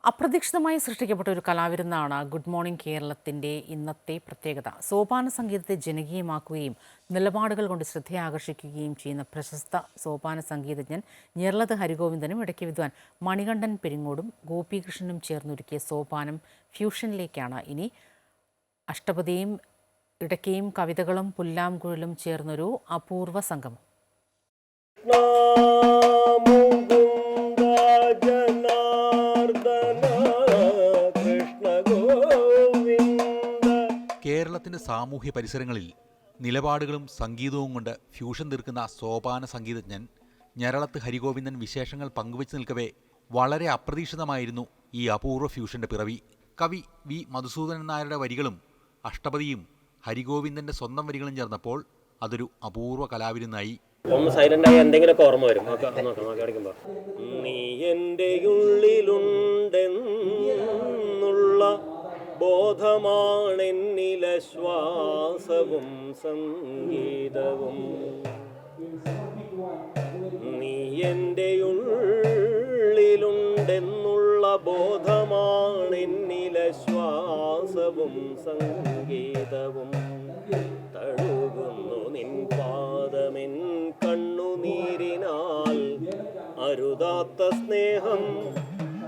അപ്രതീക്ഷിതമായി സൃഷ്ടിക്കപ്പെട്ട ഒരു കലാവിരുന്നാണ് ഗുഡ് മോർണിംഗ് കേരളത്തിൻ്റെ ഇന്നത്തെ പ്രത്യേകത. സോപാന സംഗീതത്തെ ജനകീയമാക്കുകയും നിലപാടുകൾ കൊണ്ട് ശ്രദ്ധയാകർഷിക്കുകയും ചെയ്യുന്ന പ്രശസ്ത സോപാന സംഗീതജ്ഞൻ ഞെർലത്ത് ഹരിഗോവിന്ദനും ഇടയ്ക്ക് വിദ്വാൻ മണികണ്ഠൻ പെരിങ്ങോടും ഗോപികൃഷ്ണനും ചേർന്നൊരുക്കിയ സോപാനം ഫ്യൂഷനിലേക്കാണ് ഇനി. അഷ്ടപദിയും ഇടയ്ക്കയും കവിതകളും പുല്ലാംകുഴലും ചേർന്നൊരു അപൂർവ സംഗമം. കേരളത്തിൻ്റെ സാമൂഹ്യ പരിസരങ്ങളിൽ നിലപാടുകളും സംഗീതവും കൊണ്ട് ഫ്യൂഷൻ തീർക്കുന്ന സോപാന സംഗീതജ്ഞൻ ഞെരളത്ത് ഹരിഗോവിന്ദൻ വിശേഷങ്ങൾ പങ്കുവച്ച് നിൽക്കവേ വളരെ അപ്രതീക്ഷിതമായിരുന്നു ഈ അപൂർവ ഫ്യൂഷൻ്റെ പിറവി. കവി വി മധുസൂദനൻ നായരുടെ വരികളും അഷ്ടപദിയും ഹരിഗോവിന്ദൻ്റെ സ്വന്തം വരികളും ചേർന്നപ്പോൾ അതൊരു അപൂർവ കലാവിരുന്നായി. ഒന്ന് സൈലൻ്റായി എന്തെങ്കിലുമൊക്കെ ഓർമ്മ വരും. നീ എൻ്റെ ഉള്ളിലുണ്ടെന്നുള്ള ബോധമാണെന്നിലെ ശ്വാസവും സംഗീതവും. നീ എൻ്റെ ഉള്ളിലുണ്ടെന്നുള്ള ബോധമാണെന്നിലെ ശ്വാസവും സംഗീതവും. തഴുകുന്നു നിൻ പാദമെൻ കണ്ണുനീരിനാൽ അരുതാത്ത സ്നേഹം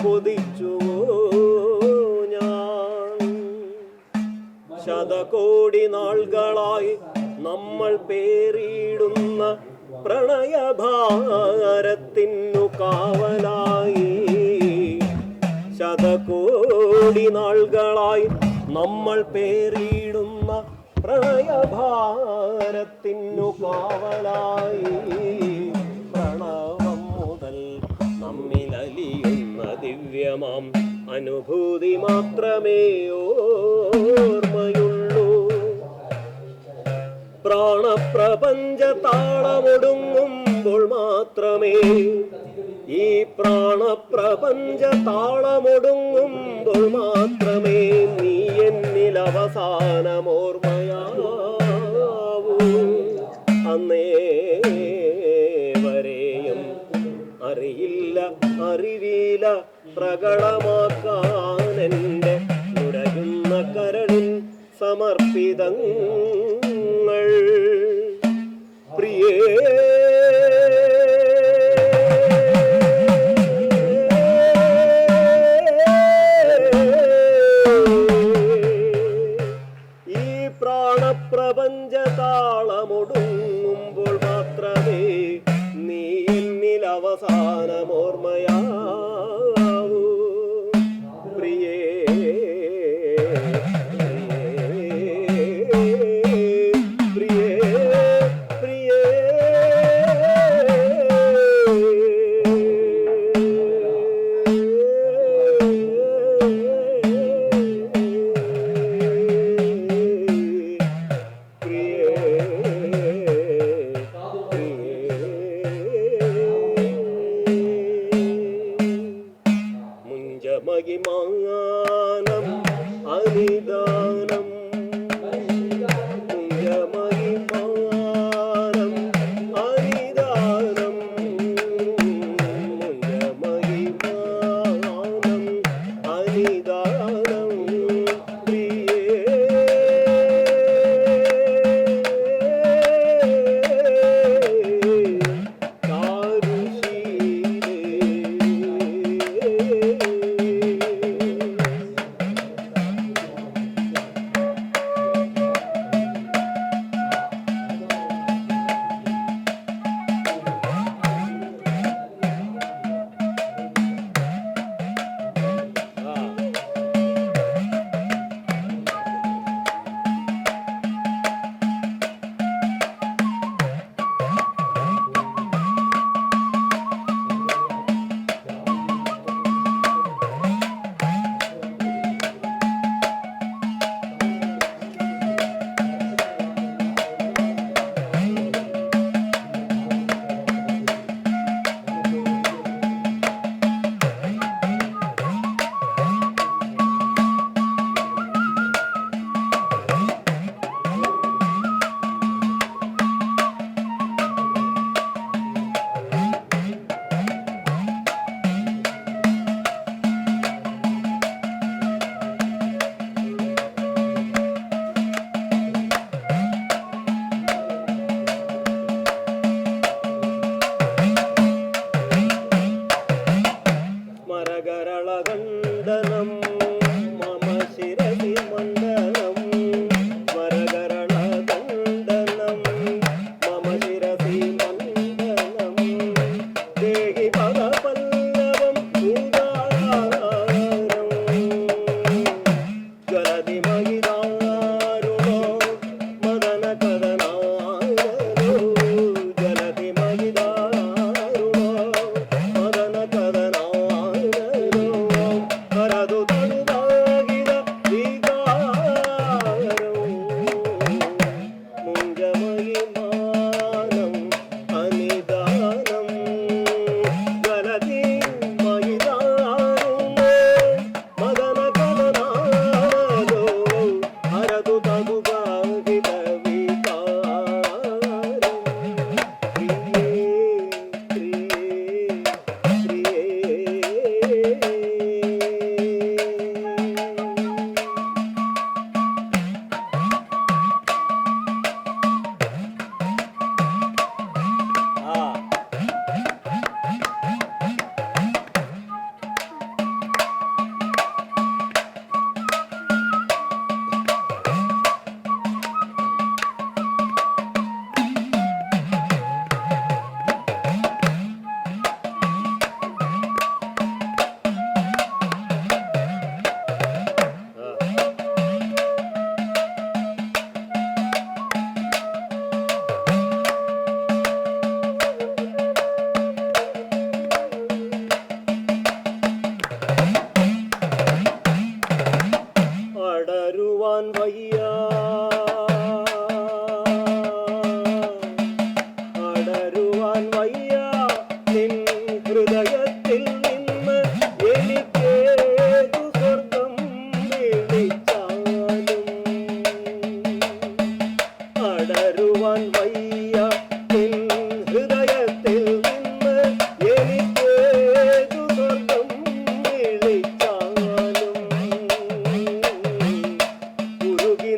കൊതിച്ചുവോ ഞാൻ. ശതകോടി നാളുകളായി നമ്മൾ പേരിടുന്ന പ്രണയഭാരത്തിനു കാവലായി. ശതകോടി നാളുകളായി നമ്മൾ പേരിടുന്ന പ്രണയഭാരത്തിനു കാവലായി. പ്രണവം മുതൽ നമ്മിലലിയുന്ന ദിവ്യമാം അനുഭൂതി മാത്രമേ ഓർമ്മയുള്ളൂ. പ്രാണപ്രപഞ്ച താളമൊടുങ്ങുമ്പോൾ മാത്രമേ, ഈ പ്രാണപ്രപഞ്ച താളമൊടുങ്ങുമ്പോൾ മാത്രമേ നീ എന്നിൽ അവസാനമോർമ്മയാവൂ. അന്നേ വരെയും അറിയില്ല അറിവില്ല പ്രകടമാക്കാൻ എൻ്റെ നുരയുന്ന കരളിൻ സമർപ്പിതങ്ങൾ. പ്രിയേ പ്രാണപ്രപഞ്ച താളമൊടുങ്ങുമ്പോൾ മാത്രമേ നീ എന്നിൽ അവസാനമോർമ്മയാവൂ. പ്രിയേ പ്രിയേ പ്രിയേ. മുഞ്ചമഹിമാനം അനിദാനം, മുഞ്ചമഹിമാനം അനിദാനം, മുഞ്ചമഹിമാനം അനിദാനം. പ്രിയേ മരകരളകണ്ഡനം മമ ശിരസി മണ്ഡനം മരകരളകണ്ഡനം മമ ശിരസി മണ്ഡനം ദേഹി പദപല്ലവം ഉദാരം ജ്വലതി മഹിതാരുണോ മദന കദനാരോ ജ്വലതി മഹിതാരുണോ മദന കദനാരോ ഹരതു തനുദാഹിത വികാരം മുഞ്ചമഹിമാനം അനിദാനം ജ്വലതി മഹിതാരുണോ മദന കദനാരോ ഹരതു തനുദാഹിത വികാരം പ്രിയേ പ്രിയേ അടരുവാൻ വയ്യ അടരുവാൻ വയ്യ നിൻ ഹൃദയത്തിൽ നിന്ന് എനിക്കേതു സ്വർഗം വിളിച്ചാലും അടരുവാൻ വയ്യ നിൻ ഹൃദയത്തിൽ നിന്ന് എനിക്കേതു സ്വർഗം വിളിച്ചാലും ഉരുകി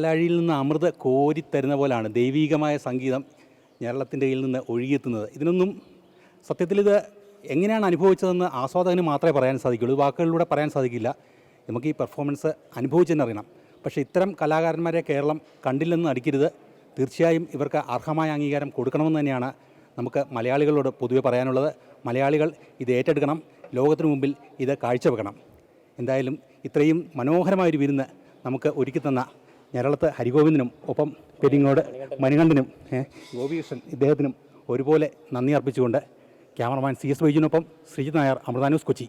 പാലാഴിയിൽ നിന്ന് അമൃത് കോരിത്തരുന്ന പോലാണ് ദൈവീകമായ സംഗീതം ഞരളത്തിൻ്റെ കയ്യിൽ നിന്ന് ഒഴുകിയെത്തുന്നത്. ഇതിനൊന്നും സത്യത്തിൽ ഇത് എങ്ങനെയാണ് അനുഭവിച്ചതെന്ന് ആസ്വാദകന് മാത്രമേ പറയാൻ സാധിക്കുള്ളൂ. വാക്കുകളിലൂടെ പറയാൻ സാധിക്കില്ല. നമുക്ക് ഈ പെർഫോമൻസ് അനുഭവിച്ച് തന്നെ അറിയണം. പക്ഷേ ഇത്തരം കലാകാരന്മാരെ കേരളം കണ്ടില്ലെന്ന് അടിക്കരുത്. തീർച്ചയായും ഇവർക്ക് അർഹമായ അംഗീകാരം കൊടുക്കണമെന്ന് തന്നെയാണ് നമുക്ക് മലയാളികളോട് പൊതുവെ പറയാനുള്ളത്. മലയാളികൾ ഇത് ഏറ്റെടുക്കണം, ലോകത്തിനു മുമ്പിൽ ഇത് കാഴ്ചവെക്കണം. എന്തായാലും ഇത്രയും മനോഹരമായൊരു വിരുന്ന് നമുക്ക് ഒരുക്കിത്തന്ന ഞരളത്ത് ഹരിഗോവിന്ദനും ഒപ്പം പെരിങ്ങോട് മണികണ്ഠനും ഗോപികൃഷ്ണൻ ഇദ്ദേഹത്തിനും ഒരുപോലെ നന്ദി അർപ്പിച്ചുകൊണ്ട് ക്യാമറമാൻ CS ബൈജുവിനൊപ്പം ശ്രീജിത് നായർ, അമൃത ന്യൂസ്, കൊച്ചി.